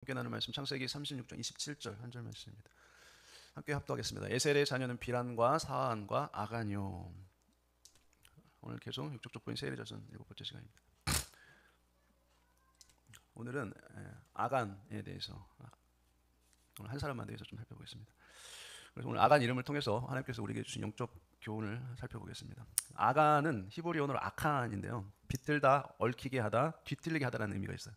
함께 나눌 말씀 창세기 36장 27절 한 절 말씀입니다. 함께 합독하겠습니다. 에셀의 자녀는 비란과 사한과 아간이요. 오늘 계속 육족족보인 세일의 자손 7번째 시간입니다. 오늘은 아간에 대해서 오늘 한 사람만 대해서 좀 살펴보겠습니다. 그래서 오늘 아간 이름을 통해서 하나님께서 우리에게 주신 영적 교훈을 살펴보겠습니다. 아간은 히브리 언어로 아칸인데요. 비틀다, 얽히게 하다, 뒤틀리게 하다라는 의미가 있어요.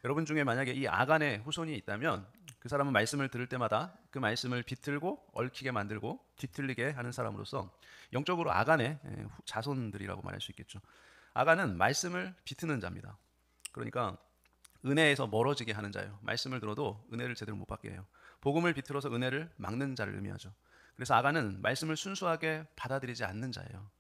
여러분 중에 만약에 이 아간의 후손이 있다면 그 사람은 말씀을 들을 때마다 그 말씀을 비틀고 얽히게 만들고 뒤틀리게 하는 사람으로서 영적으로 아간의 자손들이라고 말할 수 있겠죠. 아간은 말씀을 비트는 자입니다. 그러니까 은혜에서 멀어지게 하는 자예요. 말씀을 들어도 은혜를 제대로 못 받게 해요. 복음을 비틀어서 은혜를 막는 자를 의미하죠. 그래서 아간은 말씀을 순수하게 받아들이지 않는 자예요.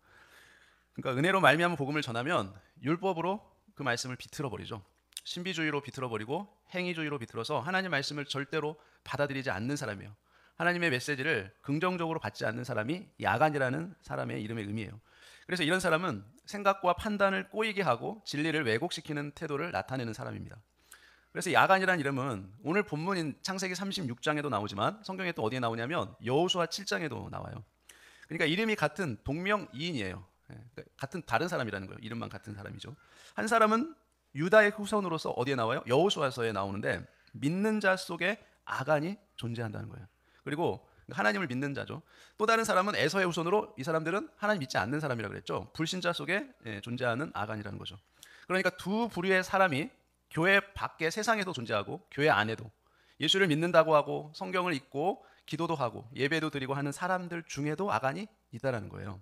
그러니까 은혜로 말미암은 복음을 전하면 율법으로 그 말씀을 비틀어 버리죠. 신비주의로 비틀어 버리고 행위주의로 비틀어서 하나님 말씀을 절대로 받아들이지 않는 사람이에요. 하나님의 메시지를 긍정적으로 받지 않는 사람이 이 아간이라는 사람의 이름의 의미예요. 그래서 이런 사람은 생각과 판단을 꼬이게 하고 진리를 왜곡시키는 태도를 나타내는 사람입니다. 그래서 이 아간이라는 이름은 오늘 본문인 창세기 36장에도 나오지만 성경에 또 어디에 나오냐면 여호수아 7장에도 나와요. 그러니까 이름이 같은 동명이인이에요. 같은 다른 사람이라는 거예요. 이름만 같은 사람이죠. 한 사람은 유다의 후손으로서 어디에 나와요? 여호수아서에 나오는데 믿는 자 속에 아간이 존재한다는 거예요. 그리고 하나님을 믿는 자죠. 또 다른 사람은 에서의 후손으로 이 사람들은 하나님 믿지 않는 사람이라고 그랬죠. 불신자 속에 존재하는 아간이라는 거죠. 그러니까 두 부류의 사람이 교회 밖에 세상에도 존재하고 교회 안에도 예수를 믿는다고 하고 성경을 읽고 기도도 하고 예배도 드리고 하는 사람들 중에도 아간이 있다라는 거예요.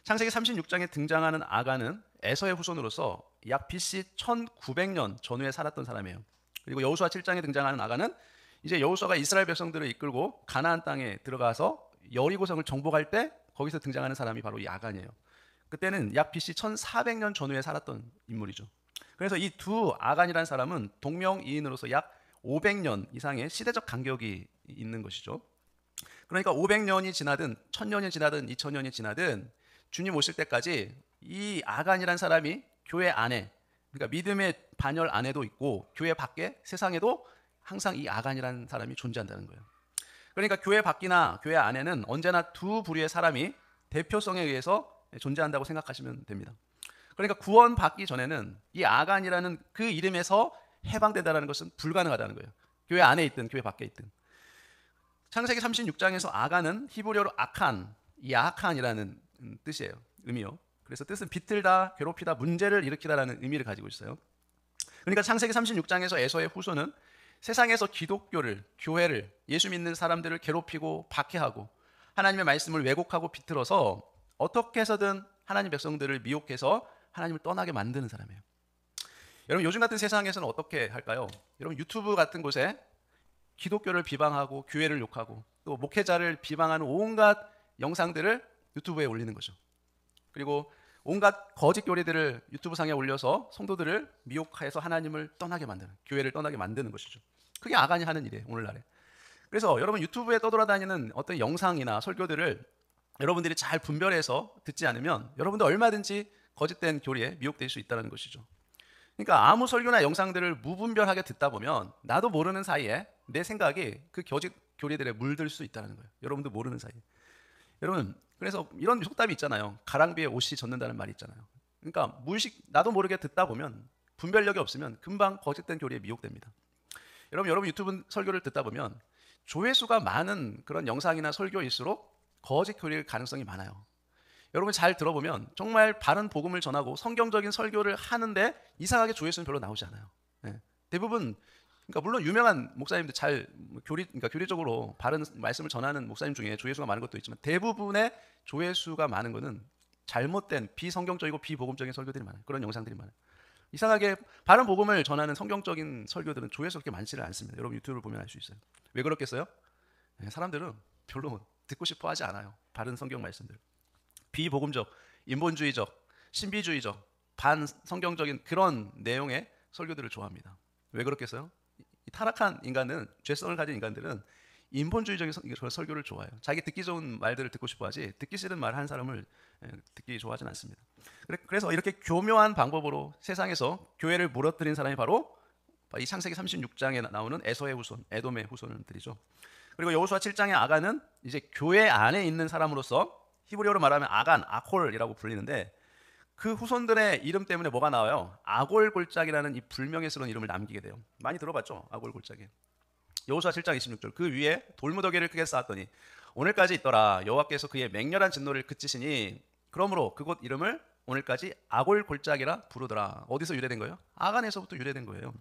창세기 36장에 등장하는 아간은 에서의 후손으로서 약 BC 1900년 전후에 살았던 사람이에요. 그리고 여호수아 7장에 등장하는 아간은 이제 여호수아가 이스라엘 백성들을 이끌고 가나안 땅에 들어가서 여리고성을 정복할 때 거기서 등장하는 사람이 바로 이 아간이에요. 그때는 약 BC 1400년 전후에 살았던 인물이죠. 그래서 이 두 아간이라는 사람은 동명이인으로서 약 500년 이상의 시대적 간격이 있는 것이죠. 그러니까 500년이 지나든 1000년이 지나든 2000년이 지나든 주님 오실 때까지 이 아간이라는 사람이 교회 안에, 그러니까 믿음의 반열 안에도 있고 교회 밖에 세상에도 항상 이 아간이라는 사람이 존재한다는 거예요. 그러니까 교회 밖이나 교회 안에는 언제나 두 부류의 사람이 대표성에 의해서 존재한다고 생각하시면 됩니다. 그러니까 구원 받기 전에는 이 아간이라는 그 이름에서 해방된다는 것은 불가능하다는 거예요. 교회 안에 있든 교회 밖에 있든. 창세기 36장에서 아간은 히브리어로 아칸, 이 아칸이라는 뜻이에요. 의미요. 그래서 뜻은 비틀다, 괴롭히다, 문제를 일으키다라는 의미를 가지고 있어요. 그러니까 창세기 36장에서 에서의 후손은 세상에서 기독교를, 교회를, 예수 믿는 사람들을 괴롭히고 박해하고 하나님의 말씀을 왜곡하고 비틀어서 어떻게 해서든 하나님 백성들을 미혹해서 하나님을 떠나게 만드는 사람이에요. 여러분 요즘 같은 세상에서는 어떻게 할까요? 여러분 유튜브 같은 곳에 기독교를 비방하고 교회를 욕하고 또 목회자를 비방하는 온갖 영상들을 유튜브에 올리는 거죠. 그리고 온갖 거짓 교리들을 유튜브 상에 올려서 성도들을 미혹해서 하나님을 떠나게 만드는, 교회를 떠나게 만드는 것이죠. 그게 아간이 하는 일이에요, 오늘날에. 그래서 여러분 유튜브에 떠돌아다니는 어떤 영상이나 설교들을 여러분들이 잘 분별해서 듣지 않으면 여러분도 얼마든지 거짓된 교리에 미혹될 수 있다는 것이죠. 그러니까 아무 설교나 영상들을 무분별하게 듣다 보면 나도 모르는 사이에 내 생각이 그 거짓 교리들에 물들 수 있다는 거예요. 여러분도 모르는 사이에. 여러분 그래서 이런 속담이 있잖아요. 가랑비에 옷이 젖는다는 말이 있잖아요. 그러니까 무의식 나도 모르게 듣다 보면 분별력이 없으면 금방 거짓된 교리에 미혹됩니다. 여러분 유튜브 설교를 듣다 보면 조회수가 많은 그런 영상이나 설교일수록 거짓 교리일 가능성이 많아요. 여러분 잘 들어보면 정말 바른 복음을 전하고 성경적인 설교를 하는데 이상하게 조회수는 별로 나오지 않아요. 대부분 그러니까 물론 유명한 목사님들 잘 그러니까 교리적으로 바른 말씀을 전하는 목사님 중에 조회수가 많은 것도 있지만 대부분의 조회수가 많은 것은 잘못된 비성경적이고 비복음적인 설교들이 많아요. 그런 영상들이 많아요. 이상하게 바른 복음을 전하는 성경적인 설교들은 조회수가 그렇게 많지를 않습니다. 여러분 유튜브를 보면 알 수 있어요. 왜 그렇겠어요? 사람들은 별로 듣고 싶어 하지 않아요. 바른 성경 말씀들. 비복음적, 인본주의적, 신비주의적, 반성경적인 그런 내용의 설교들을 좋아합니다. 왜 그렇겠어요? 이 타락한 인간은, 죄성을 가진 인간들은 인본주의적인 설교를 좋아해요. 자기 듣기 좋은 말들을 듣고 싶어 하지 듣기 싫은 말 한 사람을 듣기 좋아하진 않습니다. 그래서 이렇게 교묘한 방법으로 세상에서 교회를 무너뜨린 사람이 바로 이 창세기 36장에 나오는 에서의 후손, 에돔의 후손들이죠. 그리고 여호수아 7장의 아간은 이제 교회 안에 있는 사람으로서 히브리어로 말하면 아간, 아콜이라고 불리는데 그 후손들의 이름 때문에 뭐가 나와요? 아골골짜기라는 이 불명예스러운 이름을 남기게 돼요. 많이 들어봤죠? 아골골짜기. 여호수아 7장 26절 그 위에 돌무더기를 크게 쌓았더니 오늘까지 있더라. 여호와께서 그의 맹렬한 진노를 그치시니 그러므로 그곳 이름을 오늘까지 아골골짜기라 부르더라. 어디서 유래된 거예요? 아간에서부터 유래된 거예요.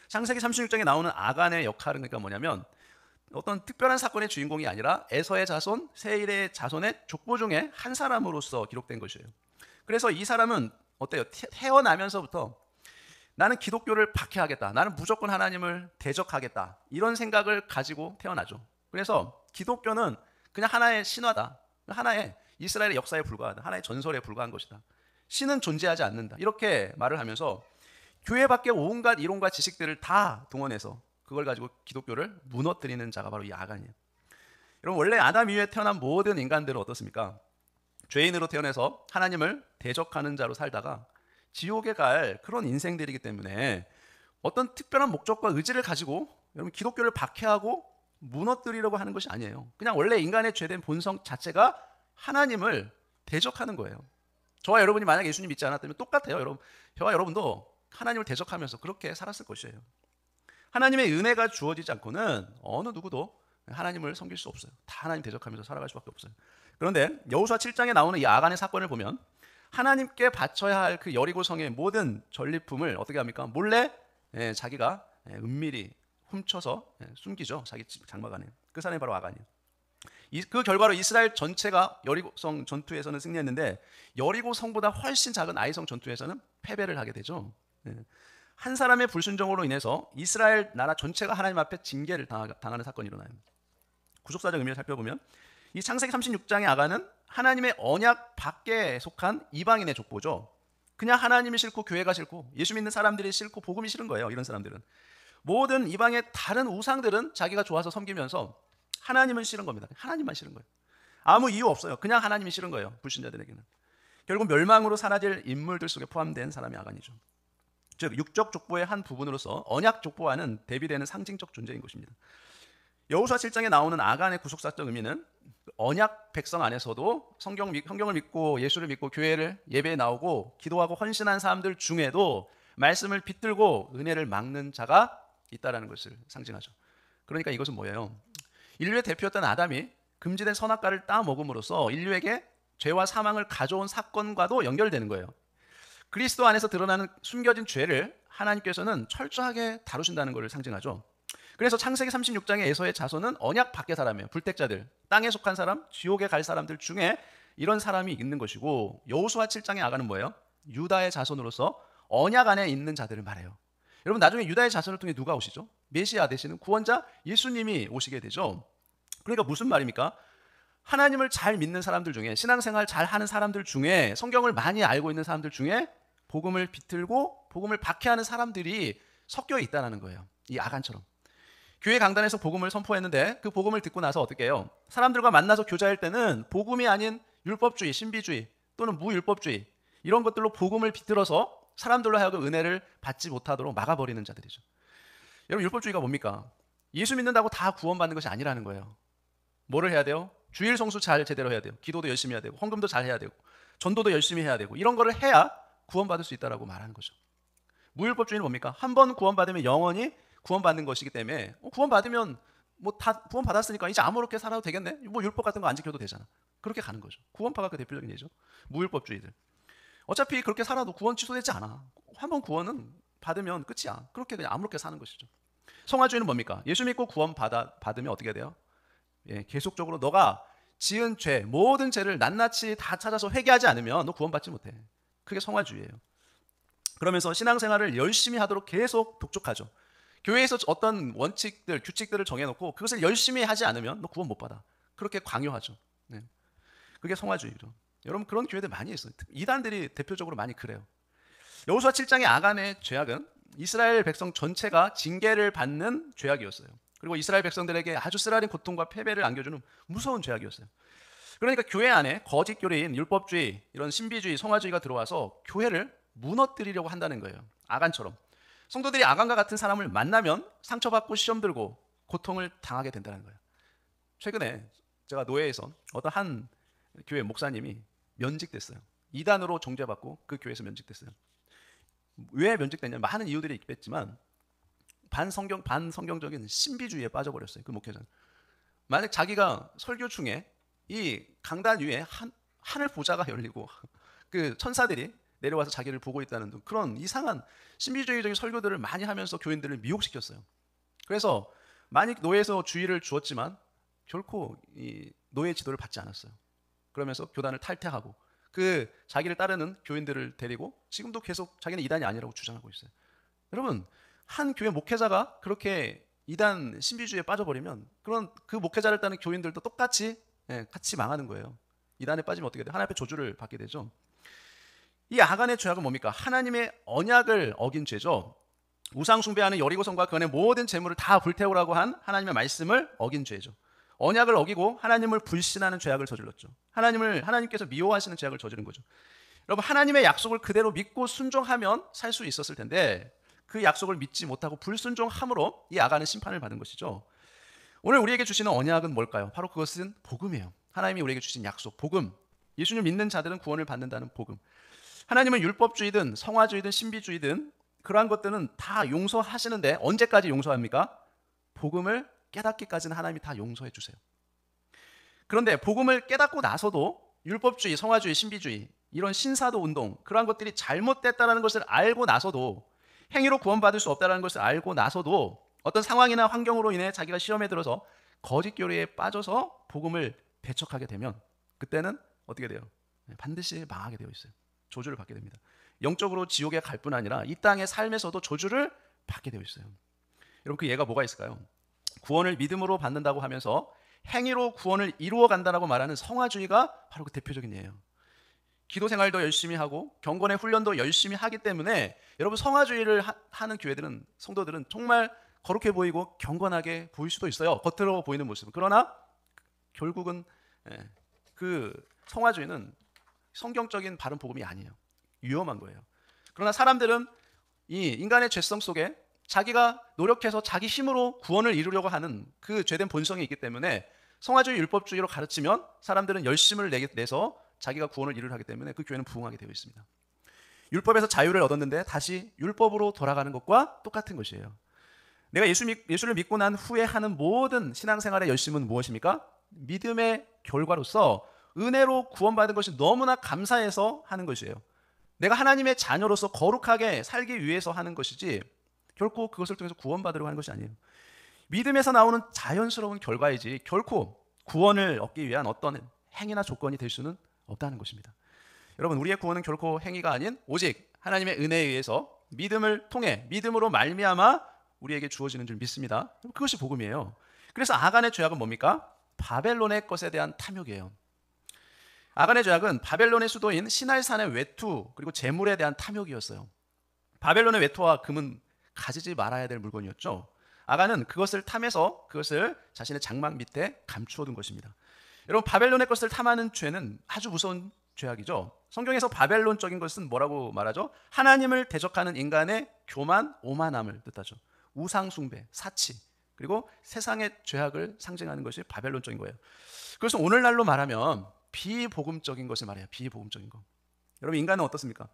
창세기 36장에 나오는 아간의 역할은 그러니까 뭐냐면 어떤 특별한 사건의 주인공이 아니라 에서의 자손, 세일의 자손의 족보 중에 한 사람으로서 기록된 것이에요. 그래서 이 사람은 어때요? 태어나면서부터 나는 기독교를 박해하겠다. 나는 무조건 하나님을 대적하겠다. 이런 생각을 가지고 태어나죠. 그래서 기독교는 그냥 하나의 신화다. 하나의 이스라엘의 역사에 불과하다. 하나의 전설에 불과한 것이다. 신은 존재하지 않는다. 이렇게 말을 하면서 교회 밖에 온갖 이론과 지식들을 다 동원해서 그걸 가지고 기독교를 무너뜨리는 자가 바로 이 아간이에요. 여러분 원래 아담 이후에 태어난 모든 인간들은 어떻습니까? 죄인으로 태어나서 하나님을 대적하는 자로 살다가 지옥에 갈 그런 인생들이기 때문에 어떤 특별한 목적과 의지를 가지고 여러분 기독교를 박해하고 무너뜨리려고 하는 것이 아니에요. 그냥 원래 인간의 죄된 본성 자체가 하나님을 대적하는 거예요. 저와 여러분이 만약에 예수님 믿지 않았다면 똑같아요. 여러분, 저와 여러분도 하나님을 대적하면서 그렇게 살았을 것이에요. 하나님의 은혜가 주어지지 않고는 어느 누구도 하나님을 섬길 수 없어요. 다 하나님 대적하면서 살아갈 수밖에 없어요. 그런데 여호수아 7장에 나오는 이 아간의 사건을 보면 하나님께 바쳐야 할 그 여리고 성의 모든 전리품을 어떻게 합니까? 몰래 자기가 은밀히 훔쳐서 숨기죠. 자기 장막 안에. 그 사람이 바로 아간이에요. 그 결과로 이스라엘 전체가 여리고성 전투에서는 승리했는데 여리고 성보다 훨씬 작은 아이성 전투에서는 패배를 하게 되죠. 한 사람의 불순종으로 인해서 이스라엘 나라 전체가 하나님 앞에 징계를 당하는 사건이 일어나요. 구속사적 의미를 살펴보면 이 창세기 36장의 아간은 하나님의 언약 밖에 속한 이방인의 족보죠. 그냥 하나님이 싫고 교회가 싫고 예수 믿는 사람들이 싫고 복음이 싫은 거예요. 이런 사람들은 모든 이방의 다른 우상들은 자기가 좋아서 섬기면서 하나님은 싫은 겁니다. 하나님만 싫은 거예요. 아무 이유 없어요. 그냥 하나님이 싫은 거예요. 불신자들에게는. 결국 멸망으로 사라질 인물들 속에 포함된 사람이 아간이죠. 즉 육적 족보의 한 부분으로서 언약 족보와는 대비되는 상징적 존재인 것입니다. 여호수아 7장에 나오는 아간의 구속사적 의미는 언약 백성 안에서도 성경을 믿고 예수를 믿고 교회를 예배에 나오고 기도하고 헌신한 사람들 중에도 말씀을 비틀고 은혜를 막는 자가 있다라는 것을 상징하죠. 그러니까 이것은 뭐예요? 인류의 대표였던 아담이 금지된 선악과를 따먹음으로써 인류에게 죄와 사망을 가져온 사건과도 연결되는 거예요. 그리스도 안에서 드러나는 숨겨진 죄를 하나님께서는 철저하게 다루신다는 것을 상징하죠. 그래서 창세기 36장의 에서의 자손은 언약 밖의 사람이에요. 불택자들, 땅에 속한 사람, 지옥에 갈 사람들 중에 이런 사람이 있는 것이고 여호수아 7장의 아간은 뭐예요? 유다의 자손으로서 언약 안에 있는 자들을 말해요. 여러분 나중에 유다의 자손을 통해 누가 오시죠? 메시아 되시는 구원자 예수님이 오시게 되죠. 그러니까 무슨 말입니까? 하나님을 잘 믿는 사람들 중에 신앙생활 잘 하는 사람들 중에 성경을 많이 알고 있는 사람들 중에 복음을 비틀고 복음을 박해하는 사람들이 섞여 있다는 거예요. 이 아간처럼. 교회 강단에서 복음을 선포했는데 그 복음을 듣고 나서 어떻게 해요? 사람들과 만나서 교제할 때는 복음이 아닌 율법주의, 신비주의 또는 무율법주의 이런 것들로 복음을 비틀어서 사람들로 하여금 은혜를 받지 못하도록 막아버리는 자들이죠. 여러분 율법주의가 뭡니까? 예수 믿는다고 다 구원받는 것이 아니라는 거예요. 뭐를 해야 돼요? 주일 성수 잘 제대로 해야 돼요. 기도도 열심히 해야 되고 헌금도 잘 해야 되고 전도도 열심히 해야 되고 이런 거를 해야 구원받을 수 있다라고 말하는 거죠. 무율법주의는 뭡니까? 한 번 구원받으면 영원히 구원받는 것이기 때문에 구원받으면 뭐 다 구원받았으니까 이제 아무렇게 살아도 되겠네. 뭐 율법 같은 거 안 지켜도 되잖아. 그렇게 가는 거죠. 구원파가 그 대표적인 예죠. 무율법주의들. 어차피 그렇게 살아도 구원 취소되지 않아. 한 번 구원은 받으면 끝이야. 그렇게 그냥 아무렇게 사는 것이죠. 성화주의는 뭡니까? 예수 믿고 구원 받으면 어떻게 돼요? 계속적으로 너가 지은 죄, 모든 죄를 낱낱이 다 찾아서 회개하지 않으면 너 구원받지 못해. 그게 성화주의예요. 그러면서 신앙생활을 열심히 하도록 계속 독촉하죠. 교회에서 어떤 원칙들, 규칙들을 정해놓고 그것을 열심히 하지 않으면 너 구원 못 받아. 그렇게 강요하죠. 그게 성화주의죠. 여러분 그런 교회들 많이 있어요. 이단들이 대표적으로 많이 그래요. 여호수아 7장의 아간의 죄악은 이스라엘 백성 전체가 징계를 받는 죄악이었어요. 그리고 이스라엘 백성들에게 아주 쓰라린 고통과 패배를 안겨주는 무서운 죄악이었어요. 그러니까 교회 안에 거짓 교리인 율법주의, 이런 신비주의, 성화주의가 들어와서 교회를 무너뜨리려고 한다는 거예요. 아간처럼. 성도들이 아간과 같은 사람을 만나면 상처받고 시험 들고 고통을 당하게 된다는 거예요. 최근에 제가 노예에서 어떤 한 교회 목사님이 면직됐어요. 이단으로 정죄받고 그 교회에서 면직됐어요. 왜 면직됐냐? 많은 이유들이 있겠지만 반성경적인 신비주의에 빠져버렸어요. 그 목회자는. 만약 자기가 설교 중에 이 강단 위에 하늘 보좌가 열리고 그 천사들이 내려와서 자기를 보고 있다는 등 그런 이상한 신비주의적인 설교들을 많이 하면서 교인들을 미혹시켰어요. 그래서 많이 노예에서 주의를 주었지만 결코 이 노예 지도를 받지 않았어요. 그러면서 교단을 탈퇴하고 그 자기를 따르는 교인들을 데리고 지금도 계속 자기는 이단이 아니라고 주장하고 있어요. 여러분, 한 교회 목회자가 그렇게 이단 신비주의에 빠져버리면 그런 그 목회자를 따르는 교인들도 똑같이 같이 망하는 거예요. 이단에 빠지면 어떻게 돼요? 하나님 앞에 저주를 받게 되죠. 이 아간의 죄악은 뭡니까? 하나님의 언약을 어긴 죄죠. 우상 숭배하는 여리고성과 그 안의 모든 재물을 다 불태우라고 한 하나님의 말씀을 어긴 죄죠. 언약을 어기고 하나님을 불신하는 죄악을 저질렀죠. 하나님께서 미워하시는 죄악을 저지른 거죠. 여러분, 하나님의 약속을 그대로 믿고 순종하면 살 수 있었을 텐데 그 약속을 믿지 못하고 불순종함으로 이 아간은 심판을 받은 것이죠. 오늘 우리에게 주시는 언약은 뭘까요? 바로 그것은 복음이에요. 하나님이 우리에게 주신 약속, 복음. 예수님을 믿는 자들은 구원을 받는다는 복음. 하나님은 율법주의든 성화주의든 신비주의든 그러한 것들은 다 용서하시는데 언제까지 용서합니까? 복음을 깨닫기까지는 하나님이 다 용서해 주세요. 그런데 복음을 깨닫고 나서도 율법주의, 성화주의, 신비주의 이런 신사도 운동 그러한 것들이 잘못됐다는 것을 알고 나서도 행위로 구원받을 수 없다는 것을 알고 나서도 어떤 상황이나 환경으로 인해 자기가 시험에 들어서 거짓 교리에 빠져서 복음을 배척하게 되면 그때는 어떻게 돼요? 반드시 망하게 되어 있어요. 저주를 받게 됩니다. 영적으로 지옥에 갈 뿐 아니라 이 땅의 삶에서도 저주를 받게 되어 있어요. 여러분, 그 예가 뭐가 있을까요? 구원을 믿음으로 받는다고 하면서 행위로 구원을 이루어 간다고 말하는 성화주의가 바로 그 대표적인 예예요. 기도 생활도 열심히 하고 경건의 훈련도 열심히 하기 때문에 여러분 성화주의를 하는 교회들은 성도들은 정말 거룩해 보이고 경건하게 보일 수도 있어요. 겉으로 보이는 모습은. 그러나 결국은 그 성화주의는 성경적인 바른 복음이 아니에요. 위험한 거예요. 그러나 사람들은 이 인간의 죄성 속에 자기가 노력해서 자기 힘으로 구원을 이루려고 하는 그 죄된 본성이 있기 때문에 성화주의 율법주의로 가르치면 사람들은 열심을 내서 자기가 구원을 이루려 하기 때문에 그 교회는 부흥하게 되어 있습니다. 율법에서 자유를 얻었는데 다시 율법으로 돌아가는 것과 똑같은 것이에요. 내가 예수를 믿고 난 후에 하는 모든 신앙생활의 열심은 무엇입니까? 믿음의 결과로서 은혜로 구원받은 것이 너무나 감사해서 하는 것이에요. 내가 하나님의 자녀로서 거룩하게 살기 위해서 하는 것이지 결코 그것을 통해서 구원받으려고 하는 것이 아니에요. 믿음에서 나오는 자연스러운 결과이지 결코 구원을 얻기 위한 어떤 행위나 조건이 될 수는 없다는 것입니다. 여러분, 우리의 구원은 결코 행위가 아닌 오직 하나님의 은혜에 의해서 믿음을 통해 믿음으로 말미암아 우리에게 주어지는 줄 믿습니다. 그것이 복음이에요. 그래서 아간의 죄악은 뭡니까? 바벨론의 것에 대한 탐욕이에요. 아간의 죄악은 바벨론의 수도인 시날산의 외투 그리고 재물에 대한 탐욕이었어요. 바벨론의 외투와 금은 가지지 말아야 될 물건이었죠. 아간은 그것을 탐해서 그것을 자신의 장막 밑에 감추어 둔 것입니다. 여러분, 바벨론의 것을 탐하는 죄는 아주 무서운 죄악이죠. 성경에서 바벨론적인 것은 뭐라고 말하죠? 하나님을 대적하는 인간의 교만, 오만함을 뜻하죠. 우상 숭배, 사치, 그리고 세상의 죄악을 상징하는 것이 바벨론적인 거예요. 그래서 오늘날로 말하면 비복음적인 것을 말해요. 비복음적인 것. 여러분, 인간은 어떻습니까?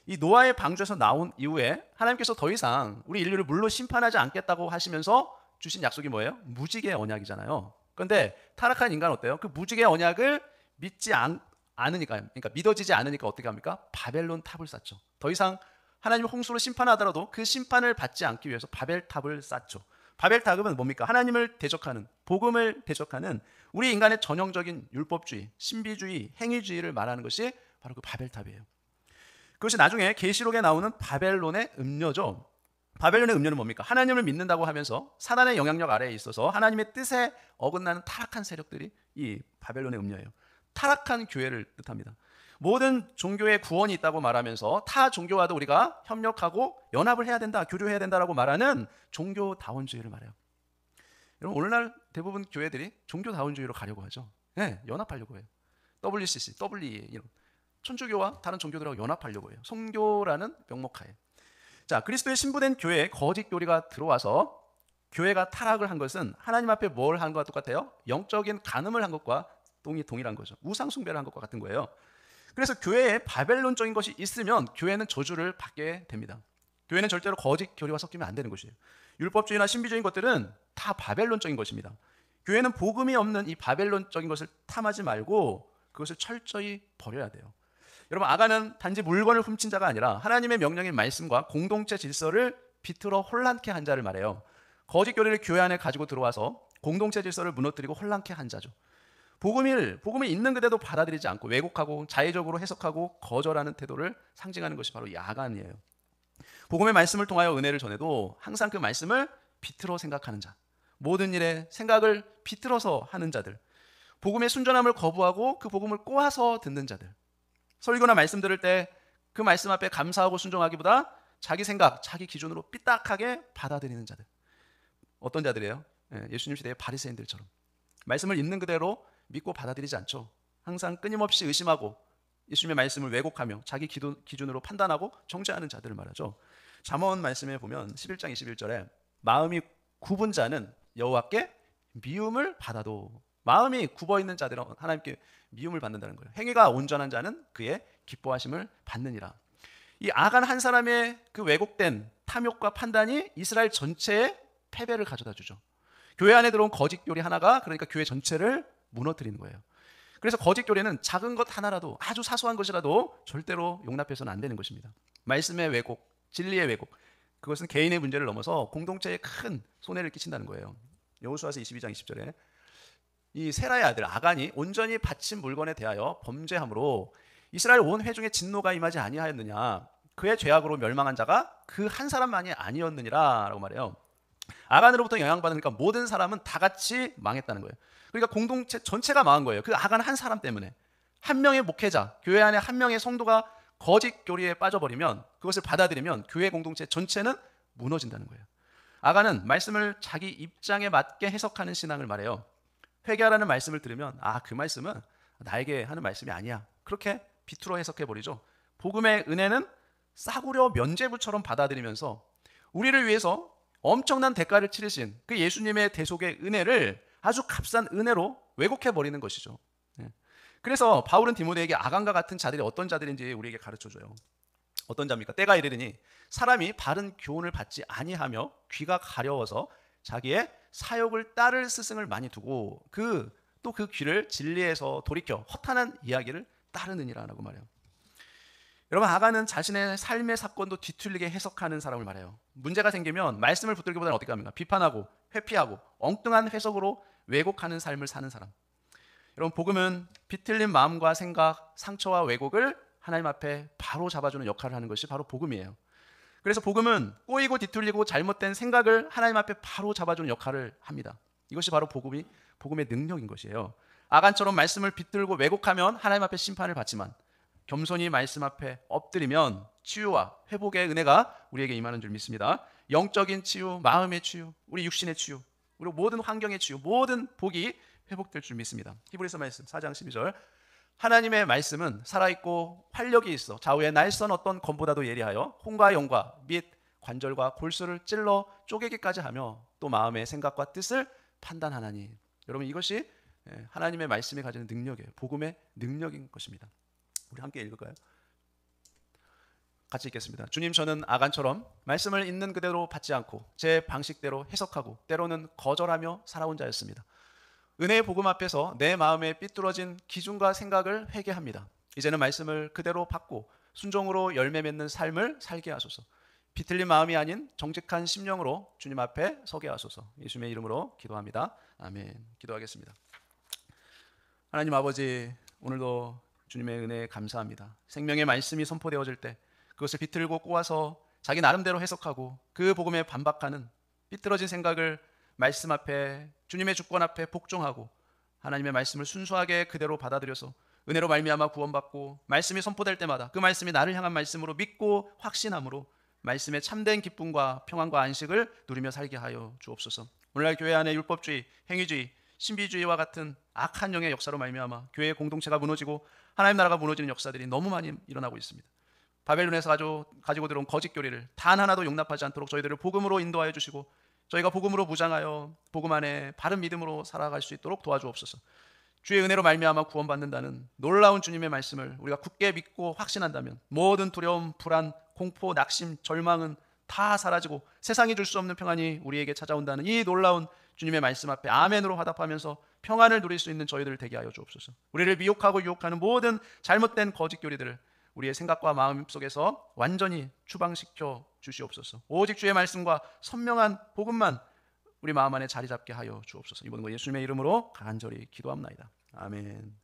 이 노아의 방주에서 나온 이후에 하나님께서 더 이상 우리 인류를 물로 심판하지 않겠다고 하시면서 주신 약속이 뭐예요? 무지개의 언약이잖아요. 그런데 타락한 인간은 어때요? 그 무지개의 언약을 믿지 않으니까요. 그러니까 믿어지지 않으니까 어떻게 합니까? 바벨론 탑을 쌓죠. 더 이상 하나님이 홍수로 심판하더라도 그 심판을 받지 않기 위해서 바벨탑을 쌓죠. 바벨탑은 뭡니까? 하나님을 대적하는, 복음을 대적하는 우리 인간의 전형적인 율법주의, 신비주의, 행위주의를 말하는 것이 바로 그 바벨탑이에요. 그것이 나중에 계시록에 나오는 바벨론의 음료죠. 바벨론의 음료는 뭡니까? 하나님을 믿는다고 하면서 사단의 영향력 아래에 있어서 하나님의 뜻에 어긋나는 타락한 세력들이 이 바벨론의 음료예요. 타락한 교회를 뜻합니다. 모든 종교의 구원이 있다고 말하면서 타 종교와도 우리가 협력하고 연합을 해야 된다, 교류해야 된다라고 말하는 종교다원주의를 말해요. 여러분, 오늘날 대부분 교회들이 종교다원주의로 가려고 하죠. 네, 연합하려고 해요. WCC, WEA 이런 천주교와 다른 종교들하고 연합하려고 해요. 성교라는 명목하에. 자, 그리스도의 신부된 교회에 거짓 교리가 들어와서 교회가 타락을 한 것은 하나님 앞에 뭘 한 것과 똑같아요? 영적인 간음을 한 것과 동일한 거죠. 우상 숭배를 한 것과 같은 거예요. 그래서 교회에 바벨론적인 것이 있으면 교회는 저주를 받게 됩니다. 교회는 절대로 거짓 교리와 섞이면 안 되는 것이에요. 율법주의나 신비주의인 것들은 다 바벨론적인 것입니다. 교회는 복음이 없는 이 바벨론적인 것을 탐하지 말고 그것을 철저히 버려야 돼요. 여러분, 아간은 단지 물건을 훔친 자가 아니라 하나님의 명령인 말씀과 공동체 질서를 비틀어 혼란케 한 자를 말해요. 거짓 교리를 교회 안에 가지고 들어와서 공동체 질서를 무너뜨리고 혼란케 한 자죠. 복음이 있는 그대도 받아들이지 않고 왜곡하고 자의적으로 해석하고 거절하는 태도를 상징하는 것이 바로 이 아간이에요. 복음의 말씀을 통하여 은혜를 전해도 항상 그 말씀을 비틀어 생각하는 자, 모든 일에 생각을 비틀어서 하는 자들, 복음의 순전함을 거부하고 그 복음을 꼬아서 듣는 자들, 설교나 말씀 들을 때 그 말씀 앞에 감사하고 순종하기보다 자기 생각, 자기 기준으로 삐딱하게 받아들이는 자들. 어떤 자들이에요? 예수님 시대의 바리새인들처럼 말씀을 있는 그대로 믿고 받아들이지 않죠. 항상 끊임없이 의심하고 예수님의 말씀을 왜곡하며 자기 기준으로 판단하고 정죄하는 자들을 말하죠. 잠언 말씀에 보면 11장 21절에 마음이 굽은 자는 여호와께 미움을 받아도, 마음이 굽어 있는 자들은 하나님께 미움을 받는다는 거예요. 행위가 온전한 자는 그의 기뻐하심을 받느니라. 이 아간 한 사람의 그 왜곡된 탐욕과 판단이 이스라엘 전체에 패배를 가져다 주죠. 교회 안에 들어온 거짓 교리 하나가 그러니까 교회 전체를 무너뜨리는 거예요. 그래서 거짓 교리는 작은 것 하나라도, 아주 사소한 것이라도 절대로 용납해서는 안 되는 것입니다. 말씀의 왜곡, 진리의 왜곡, 그것은 개인의 문제를 넘어서 공동체에 큰 손해를 끼친다는 거예요. 여호수아서 22장 20절에 이 세라의 아들 아간이 온전히 바친 물건에 대하여 범죄함으로 이스라엘 온 회중의 진노가 임하지 아니하였느냐, 그의 죄악으로 멸망한 자가 그 한 사람만이 아니었느니라 라고 말해요. 아간으로부터 영향받으니까 모든 사람은 다 같이 망했다는 거예요. 그러니까 공동체 전체가 망한 거예요. 그 아간 한 사람 때문에. 한 명의 목회자, 교회 안에 한 명의 성도가 거짓 교리에 빠져버리면, 그것을 받아들이면 교회 공동체 전체는 무너진다는 거예요. 아간은 말씀을 자기 입장에 맞게 해석하는 신앙을 말해요. 회개하라는 말씀을 들으면 그 말씀은 나에게 하는 말씀이 아니야, 그렇게 비틀어 해석해버리죠. 복음의 은혜는 싸구려 면죄부처럼 받아들이면서 우리를 위해서 엄청난 대가를 치르신 그 예수님의 대속의 은혜를 아주 값싼 은혜로 왜곡해버리는 것이죠. 그래서 바울은 디모데에게 아간과 같은 자들이 어떤 자들인지 우리에게 가르쳐줘요. 어떤 자입니까? 때가 이르리니 사람이 바른 교훈을 받지 아니하며 귀가 가려워서 자기의 사욕을 따를 스승을 많이 두고 또 그 귀를 진리에서 돌이켜 허탄한 이야기를 따르느니라라고 말해요. 여러분, 아간은 자신의 삶의 사건도 뒤틀리게 해석하는 사람을 말해요. 문제가 생기면 말씀을 붙들기보다는 어떻게 합니까? 비판하고 회피하고 엉뚱한 해석으로 왜곡하는 삶을 사는 사람. 여러분, 복음은 비틀린 마음과 생각, 상처와 왜곡을 하나님 앞에 바로 잡아주는 역할을 하는 것이 바로 복음이에요. 그래서 복음은 꼬이고 뒤틀리고 잘못된 생각을 하나님 앞에 바로 잡아주는 역할을 합니다. 이것이 바로 복음의 능력인 것이에요. 아간처럼 말씀을 비틀고 왜곡하면 하나님 앞에 심판을 받지만 겸손히 말씀 앞에 엎드리면 치유와 회복의 은혜가 우리에게 임하는 줄 믿습니다. 영적인 치유, 마음의 치유, 우리 육신의 치유, 우리 모든 환경의 치유, 모든 복이 회복될 줄 믿습니다. 히브리서 말씀 4장 12절, 하나님의 말씀은 살아있고 활력이 있어 좌우에 날선 어떤 검보다도 예리하여 혼과 영과 및 관절과 골수를 찔러 쪼개기까지 하며 또 마음의 생각과 뜻을 판단하나니. 여러분, 이것이 하나님의 말씀이 가지는 능력이에요. 복음의 능력인 것입니다. 우리 함께 읽을까요? 같이 읽겠습니다. 주님, 저는 아간처럼 말씀을 있는 그대로 받지 않고 제 방식대로 해석하고 때로는 거절하며 살아온 자였습니다. 은혜의 복음 앞에서 내 마음에 삐뚤어진 기준과 생각을 회개합니다. 이제는 말씀을 그대로 받고 순종으로 열매 맺는 삶을 살게 하소서. 비틀린 마음이 아닌 정직한 심령으로 주님 앞에 서게 하소서. 예수님의 이름으로 기도합니다. 아멘. 기도하겠습니다. 하나님 아버지, 오늘도 주님의 은혜에 감사합니다. 생명의 말씀이 선포되어질 때 그것을 비틀고 꼬아서 자기 나름대로 해석하고 그 복음에 반박하는 삐뚤어진 생각을 말씀 앞에, 주님의 주권 앞에 복종하고 하나님의 말씀을 순수하게 그대로 받아들여서 은혜로 말미암아 구원받고 말씀이 선포될 때마다 그 말씀이 나를 향한 말씀으로 믿고 확신함으로 말씀의 참된 기쁨과 평안과 안식을 누리며 살게 하여 주옵소서. 오늘날 교회 안에 율법주의, 행위주의, 신비주의와 같은 악한 영의 역사로 말미암아 교회의 공동체가 무너지고 하나님 나라가 무너지는 역사들이 너무 많이 일어나고 있습니다. 바벨론에서 가지고 들어온 거짓 교리를 단 하나도 용납하지 않도록 저희들을 복음으로 인도하여 주시고 저희가 복음으로 무장하여 복음 안에 바른 믿음으로 살아갈 수 있도록 도와주옵소서. 주의 은혜로 말미암아 구원받는다는 놀라운 주님의 말씀을 우리가 굳게 믿고 확신한다면 모든 두려움, 불안, 공포, 낙심, 절망은 다 사라지고 세상이 줄 수 없는 평안이 우리에게 찾아온다는 이 놀라운 주님의 말씀 앞에 아멘으로 화답하면서 평안을 누릴 수 있는 저희들을 되게 하여 주옵소서. 우리를 미혹하고 유혹하는 모든 잘못된 거짓 교리들을 우리의 생각과 마음 속에서 완전히 추방시켜 주시옵소서. 오직 주의 말씀과 선명한 복음만 우리 마음 안에 자리 잡게 하여 주옵소서. 이번 거 예수님의 이름으로 간절히 기도합나이다. 아멘.